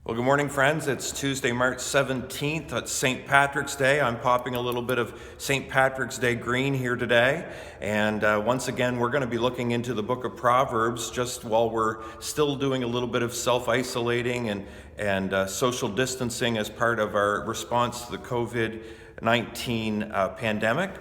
Well, good morning, friends. It's Tuesday, March 17th. It's St. Patrick's Day. I'm popping a little bit of St. Patrick's Day green here today. And once again, we're going to be looking into the book of Proverbs just while we're still doing a little bit of self-isolating and social distancing as part of our response to the COVID-19 pandemic.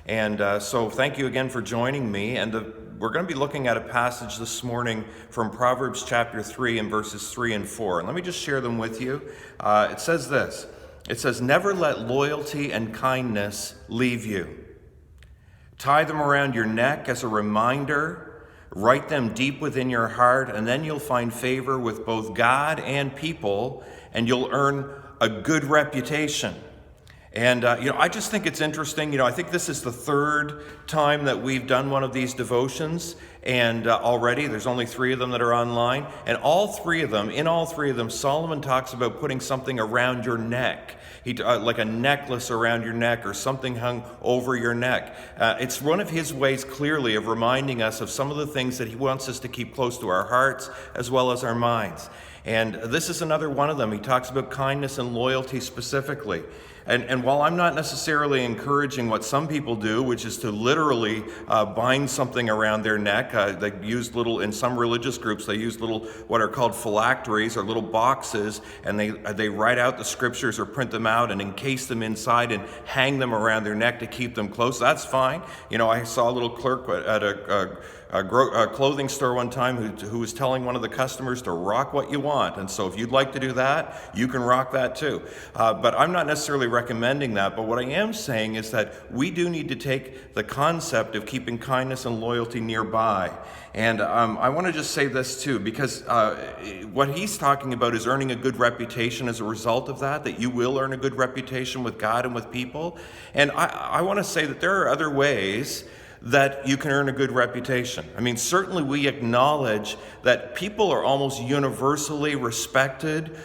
And so thank you again for joining me. And we're going to be looking at a passage this morning from Proverbs chapter 3 and verses 3 and 4. And let me just share them with you. It says this. It says, "Never let loyalty and kindness leave you. Tie them around your neck as a reminder. Write them deep within your heart, and then you'll find favor with both God and people, and you'll earn a good reputation." And, I just think it's interesting. I think this is the third time that we've done one of these devotions. And already there's only 3 of them that are online. And in all three of them, Solomon talks about putting something around your neck. Like a necklace around your neck or something hung over your neck. It's one of his ways, clearly, of reminding us of some of the things that he wants us to keep close to our hearts as well as our minds. And this is another one of them. He talks about kindness and loyalty specifically. And while I'm not necessarily encouraging what some people do, which is to literally bind something around their neck, they use in some religious groups, they use what are called phylacteries or little boxes, and they write out the scriptures or print them out and encase them inside and hang them around their neck to keep them close. That's fine. I saw a little clerk at a clothing store one time who was telling one of the customers to rock what you want. And so if you'd like to do that, you can rock that too. But I'm not necessarily recommending that. But what I am saying is that we do need to take the concept of keeping kindness and loyalty nearby. And I want to just say this too, because what he's talking about is earning a good reputation as a result of that you will earn a good reputation with God and with people. And I want to say that there are other ways that you can earn a good reputation. I mean, certainly we acknowledge that people are almost universally respected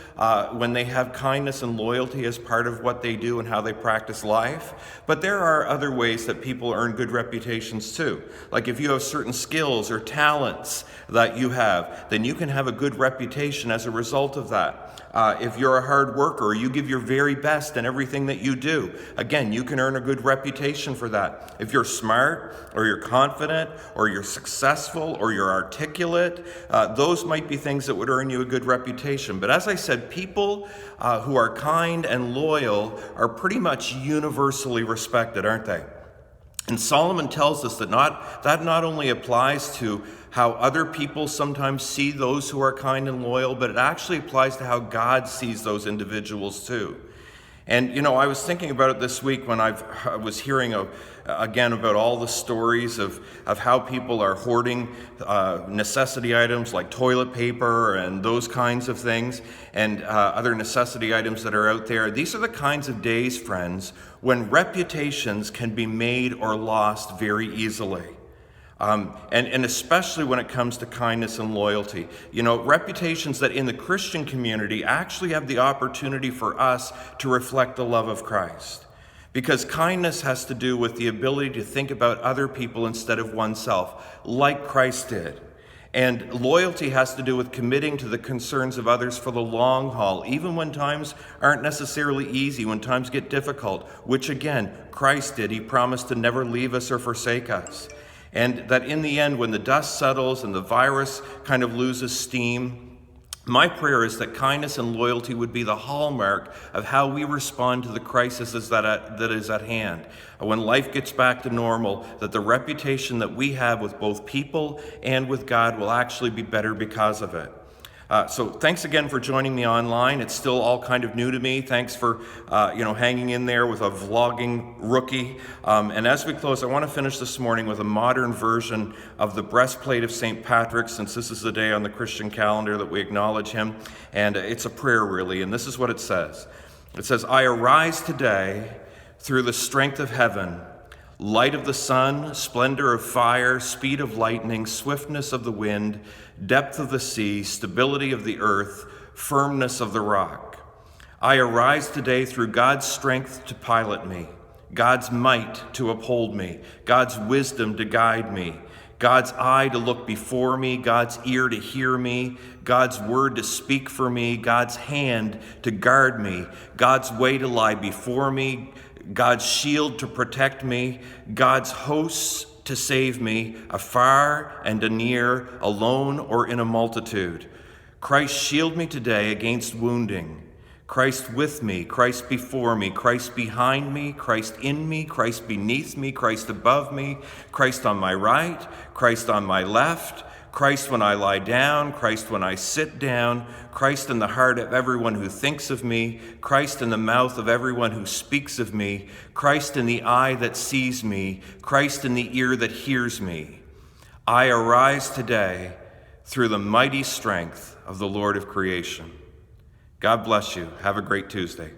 when they have kindness and loyalty as part of what they do and how they practice life. But there are other ways that people earn good reputations too. Like if you have certain skills or talents that you have, then you can have a good reputation as a result of that. If you're a hard worker, you give your very best in everything that you do. Again, you can earn a good reputation for that. If you're smart, or you're confident, or you're successful, or you're articulate, those might be things that would earn you a good reputation. But as I said, people who are kind and loyal are pretty much universally respected, aren't they? And Solomon tells us that not only applies to how other people sometimes see those who are kind and loyal, but it actually applies to how God sees those individuals too. And, I was thinking about it this week when I was hearing again about all the stories of how people are hoarding necessity items like toilet paper and those kinds of things and other necessity items that are out there. These are the kinds of days, friends, when reputations can be made or lost very easily. And especially when it comes to kindness and loyalty. Reputations that in the Christian community actually have the opportunity for us to reflect the love of Christ. Because kindness has to do with the ability to think about other people instead of oneself, like Christ did. And loyalty has to do with committing to the concerns of others for the long haul, even when times aren't necessarily easy, when times get difficult, which again, Christ did. He promised to never leave us or forsake us. And that in the end, when the dust settles and the virus kind of loses steam, my prayer is that kindness and loyalty would be the hallmark of how we respond to the crisis that is at hand. When life gets back to normal, that the reputation that we have with both people and with God will actually be better because of it. So thanks again for joining me online. It's still all kind of new to me. Thanks for, hanging in there with a vlogging rookie. And as we close, I want to finish this morning with a modern version of the breastplate of St. Patrick, since this is the day on the Christian calendar that we acknowledge him. And it's a prayer, really. And this is what it says. It says, "I arise today through the strength of heaven, light of the sun, splendor of fire, speed of lightning, swiftness of the wind, depth of the sea, stability of the earth, firmness of the rock. I arise today through God's strength to pilot me, God's might to uphold me, God's wisdom to guide me, God's eye to look before me, God's ear to hear me, God's word to speak for me, God's hand to guard me, God's way to lie before me, God's shield to protect me, God's hosts to save me, afar and anear, alone or in a multitude. Christ shield me today against wounding. Christ with me, Christ before me, Christ behind me, Christ in me, Christ beneath me, Christ above me, Christ on my right, Christ on my left, Christ when I lie down, Christ when I sit down, Christ in the heart of everyone who thinks of me, Christ in the mouth of everyone who speaks of me, Christ in the eye that sees me, Christ in the ear that hears me. I arise today through the mighty strength of the Lord of creation. God bless you. Have a great Tuesday.